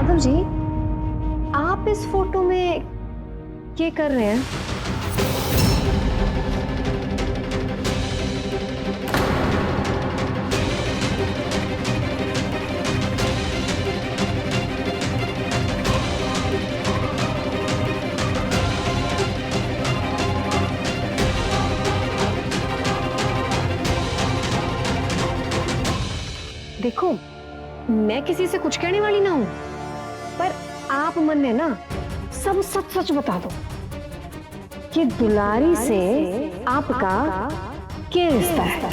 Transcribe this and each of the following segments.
माधव जी, आप इस फोटो में क्या कर रहे हैं? देखो, मैं किसी से कुछ कहने वाली ना हूं, पर आप मन में ना सब सच सच बता दो कि दुलारी से आपका क्या रिश्ता है?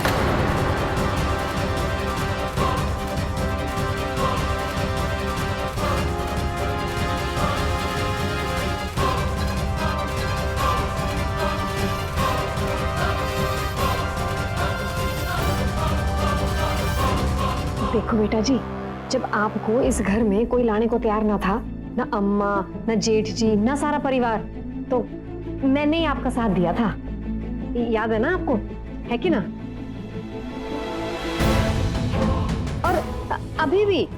देखो बेटा जी, जब आपको इस घर में कोई लाने को तैयार ना था, ना अम्मा, ना जेठ जी, ना सारा परिवार, तो मैंने ही आपका साथ दिया था। याद है ना आपको, है कि ना? और अभी भी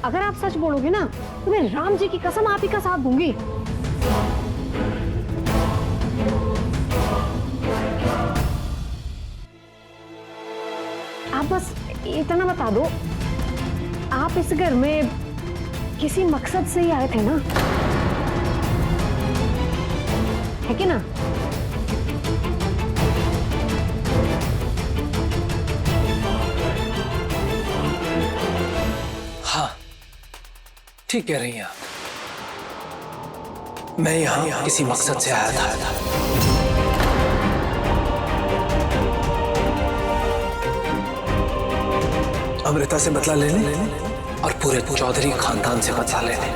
अगर आप सच बोलोगे ना, तो मैं राम जी की कसम आप ही का साथ दूंगी। आप बस इतना बता दो, आप इस घर में किसी मकसद से ही आए थे ना, है कि ना? हाँ, ठीक कह रही हैं आप। मैं यहाँ किसी मकसद से आया था। अमृता से बदला लेने और पूरे चौधरी खानदान से बदला लेने।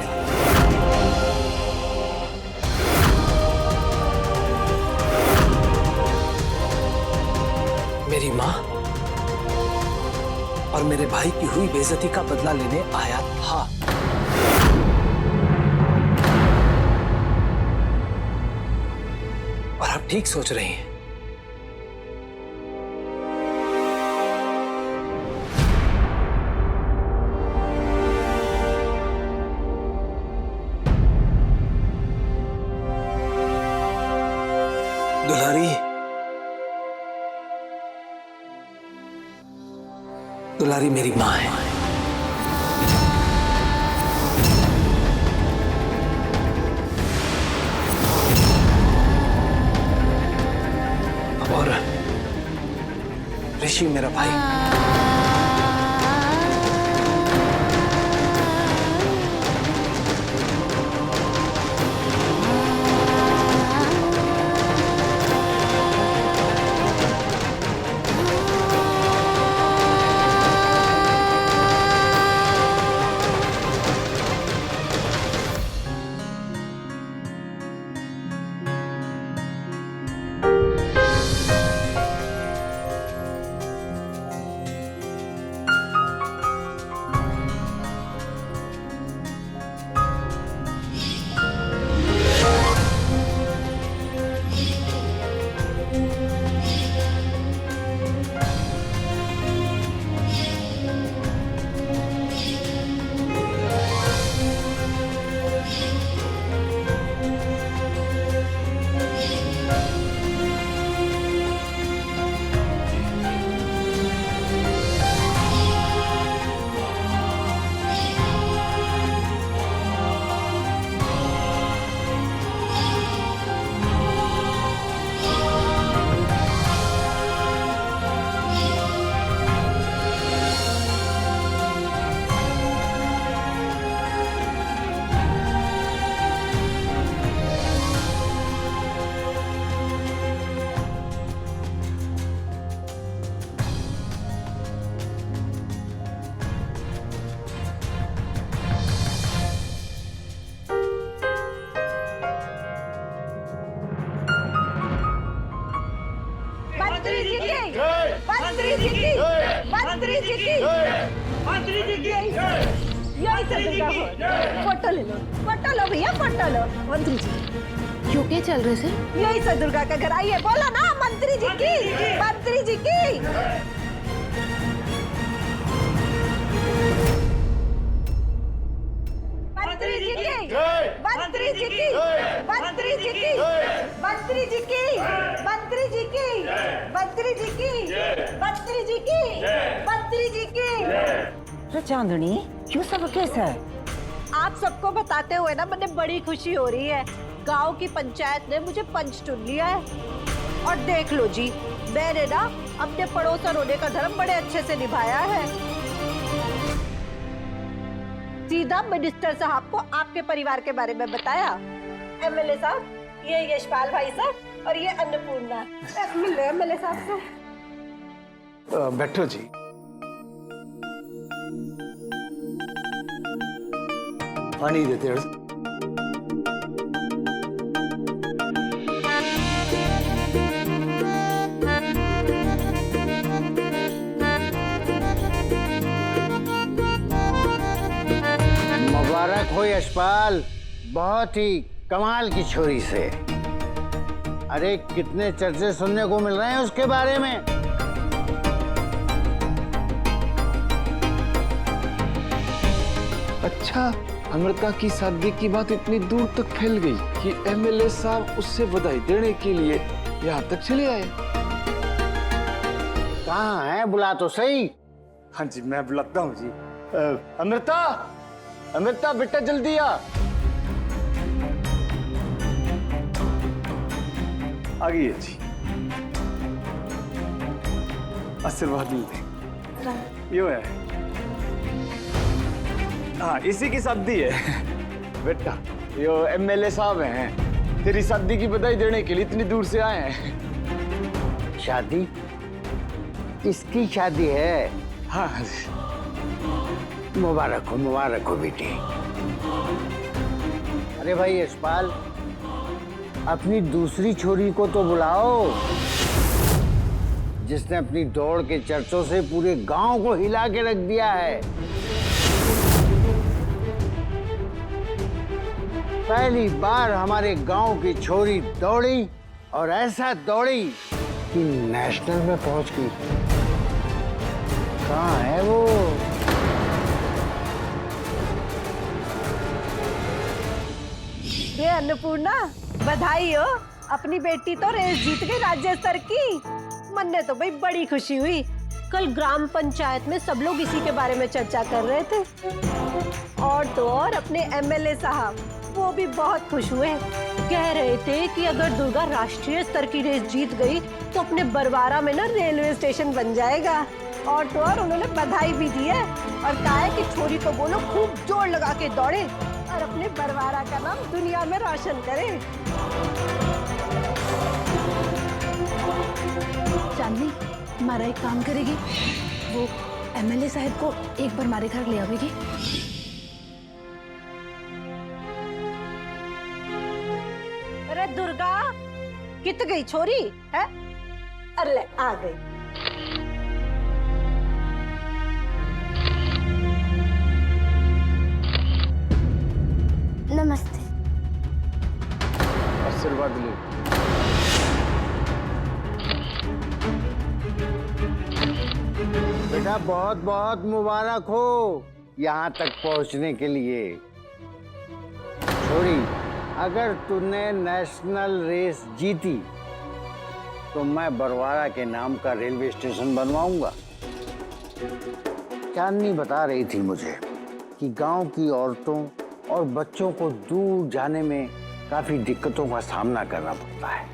मेरी माँ और मेरे भाई की हुई बेइज्जती का बदला लेने आया था। और आप ठीक सोच रही हैं। दुलारी, दुलारी मेरी माँ है। और ऋषि मेरा भाई। मंत्री जी की मंत्री जी की मंत्री जी की यही से दुर्गा हो। फोटो ले लो, फोटो लो भैया, फोटो लो। मंत्री जी क्यों क्या चल रहे सर? यही से दुर्गा का घर आइए, बोला ना मंत्री जी की मंत्री जी की। मंत्री मंत्री जी की, मंत्री जी की, मंत्री जी की, मंत्री जी की, मंत्री जी की। तो चांदनी क्यों सब कैसा है? आप सबको बताते हुए ना मुझे बड़ी खुशी हो रही है। गांव की पंचायत ने मुझे पंच चुन लिया है। और देख लो जी, मैंने ना अपने पड़ोसन होने का धर्म बड़े अच्छे से निभाया है। सीधा मिनिस्टर साहब को आपके परिवार के बारे में बताया। एमएलए साहब, ये यशपाल भाई साहब और ये अन्नपूर्णा। मिल रहे एमएलए साहब से। बैठो जी। पानी देते हैं। मुबारक हो यशपाल, बहुत ही कमाल की छोरी से। अरे कितने चर्चे सुनने को मिल रहे हैं उसके बारे में। अच्छा, अमृता की शादी की बात इतनी दूर तक फैल गई कि एमएलए साहब उससे बधाई देने के लिए यहाँ तक चले आए। कहाँ है, बुला तो सही। हाँ जी, मैं बुलाता हूँ जी। अमृता, अमृता बेटा जल्दी आ गई है जी। आशीर्वाद ले। यो है, हाँ इसी की शादी है बेटा। यो एमएलए साहब हैं, तेरी शादी की बधाई देने के लिए इतनी दूर से आए हैं। शादी? इसकी शादी है? हाँ मुबारक हो बेटी। अरे भाई यशपाल, अपनी दूसरी छोरी को तो बुलाओ, जिसने अपनी दौड़ के चर्चों से पूरे गांव को हिला के रख दिया है। पहली बार हमारे गांव की छोरी दौड़ी और ऐसा दौड़ी कि नेशनल में पहुंच गई। कहाँ है वो? ये अन्नपूर्णा, बधाई हो, अपनी बेटी तो रेस जीत गई राज्य स्तर की। मन ने तो भाई बड़ी खुशी हुई। कल ग्राम पंचायत में सब लोग इसी के बारे में चर्चा कर रहे थे। और तो और अपने एमएलए साहब, वो भी बहुत खुश हुए। कह रहे थे कि अगर दुर्गा राष्ट्रीय स्तर की रेस जीत गई तो अपने बरवारा में ना रेलवे स्टेशन बन जाएगा। और तो और उन्होंने बधाई भी दी है और कहा है कि छोरी को बोलो खूब जोर लगा के दौड़े और अपने बरवारा का नाम दुनिया में रोशन करे। चांदनी, हमारा एक काम करेगी, वो एमएलए साहब को एक बार हमारे घर ले आवेगी। अरे दुर्गा, कित गई छोरी है? अरे ले, आ गई। नमस्ते। आशीर्वाद ले। बेटा बहुत बहुत मुबारक हो यहाँ तक पहुँचने के लिए। छोरी, अगर तूने नेशनल रेस जीती तो मैं बरवारा के नाम का रेलवे स्टेशन बनवाऊंगा। चांदनी बता रही थी मुझे कि गांव की औरतों और बच्चों को दूर जाने में काफी दिक्कतों का सामना करना पड़ता है।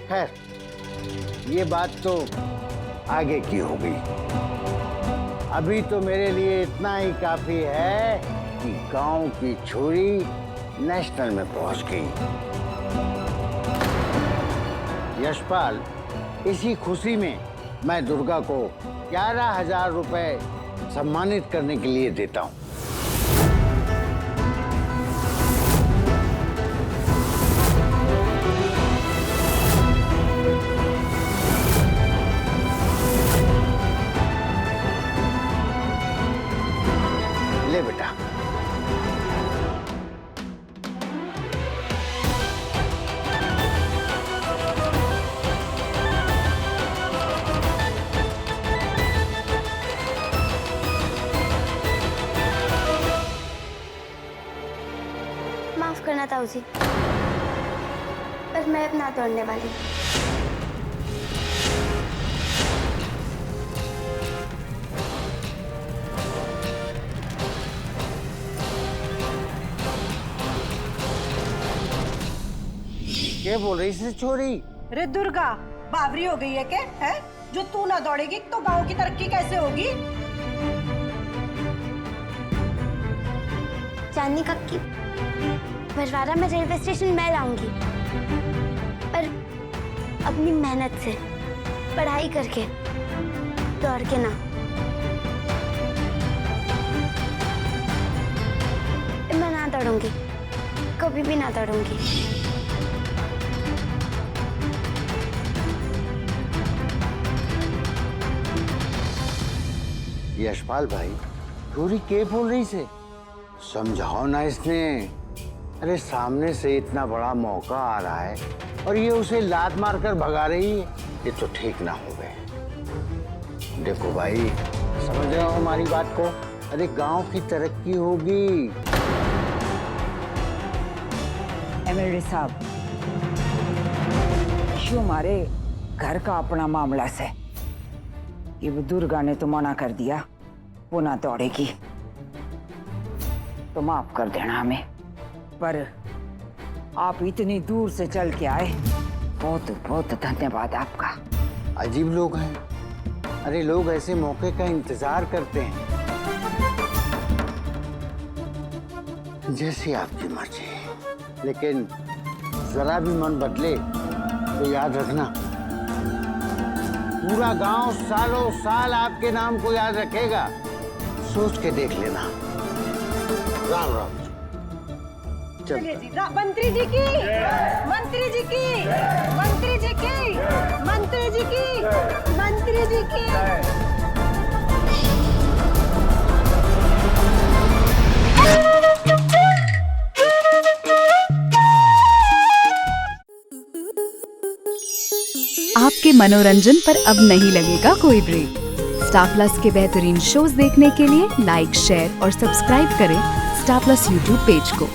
खैर, ये बात तो आगे की हो गई। अभी तो मेरे लिए इतना ही काफी है कि गांव की छोरी नेशनल में पहुंच गई। यशपाल, इसी खुशी में मैं दुर्गा को 11,000 रुपए सम्मानित करने के लिए देता हूं। ले बेटा। माफ करना ताऊ जी, पर मैं अब ना दौड़ने वाली। क्या बोल रही से छोरी? रे दुर्गा, बावरी हो गई है क्या? है जो तू ना दौड़ेगी तो गांव की तरक्की कैसे होगी? चांदनी कक्की, भटवारा में रेलवे स्टेशन मैं लाऊंगी, पर अपनी मेहनत से, पढ़ाई करके, दौड़ के ना। मैं ना दौड़ूंगी, कभी भी ना दौड़ूंगी। यशपाल भाई, छोरी क्या बोल रही से? समझाओ ना इसने। अरे सामने से इतना बड़ा मौका आ रहा है और ये उसे लात मारकर भगा रही है, ये तो ठीक ना हो गए। देखो भाई, समझ रहे हो हमारी बात को? अरे गांव की तरक्की होगी। एमएलए साहब, शो हमारे घर का अपना मामला से ये वो दुर्गा ने तो मना कर दिया, वो ना दौड़ेगी, तो माफ कर देना हमें। पर आप इतनी दूर से चल के आए, बहुत बहुत धन्यवाद आपका। अजीब लोग हैं। अरे लोग ऐसे मौके का इंतजार करते हैं। जैसी आपकी मर्जी, लेकिन जरा भी मन बदले तो याद रखना, पूरा गांव सालों साल आपके नाम को याद रखेगा। सोच के देख लेना। राम राम। चलिए जी, मंत्री जी की, मंत्री जी की, मंत्री जी की, मंत्री जी की, मंत्री जी की। आपके मनोरंजन पर अब नहीं लगेगा कोई ब्रेक। स्टार प्लस के बेहतरीन शोज देखने के लिए लाइक, शेयर और सब्सक्राइब करें स्टार प्लस यूट्यूब पेज को।